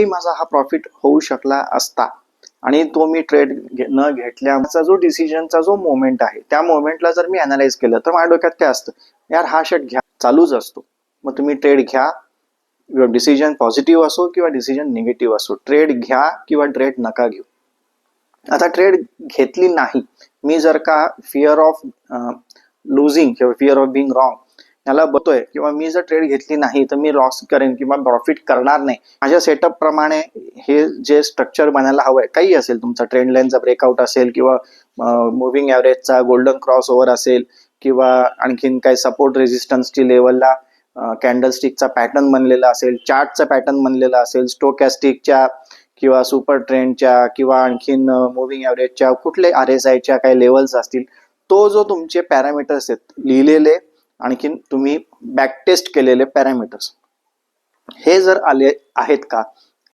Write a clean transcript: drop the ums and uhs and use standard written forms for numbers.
माझा हा प्रॉफिट होऊ शकला असता आणि तो मी ट्रेड न घेतल्याचा जो डिसिजनचा जो मोमेंट आहे त्या मोमेंटला जर मी अनालाइज केलं तर माझ्या डोक्यात काय असतं, यार हा शट घ्या, चालूच असतो. मग तुम्ही ट्रेड घ्या, डिसिजन पॉझिटिव्ह असो किंवा डिसिजन निगेटिव्ह असो, ट्रेड घ्या किंवा ट्रेड नका घेऊ. आता ट्रेड घेतली नाही, मी जर का फिअर ऑफ लुझिंग किंवा फिअर ऑफ बिंग रॉंग याला बघतोय किंवा मी जर ट्रेड घेतली नाही तर मी लॉस करेन किंवा प्रॉफिट करणार नाही, माझ्या सेटअप प्रमाणे हे जे स्ट्रक्चर बनायला हवंय, काही असेल तुमचा ट्रेंड लाईनचा ब्रेकआउट असेल किंवा मुव्हिंग ॲव्हरेजचा गोल्डन क्रॉस ओव्हर असेल किंवा आणखीन काही सपोर्ट रेझिस्टन्सची लेवलला कॅन्डलस्टिकचा पॅटर्न बनलेला असेल, चार्टचा पॅटर्न बनलेला असेल, स्टोकॅस्टिकच्या किंवा सुपर ट्रेंडच्या किंवा आणखीन मुव्हिंग ॲव्हरेजच्या कुठले RSIच्या काही लेवल्स असतील, तो जो तुमचे पॅरामीटर्स आहेत लिहिलेले, आणखीन तुम्ही बॅकटेस्ट केलेले पॅरामीटर्स, हे जर आले आहेत का,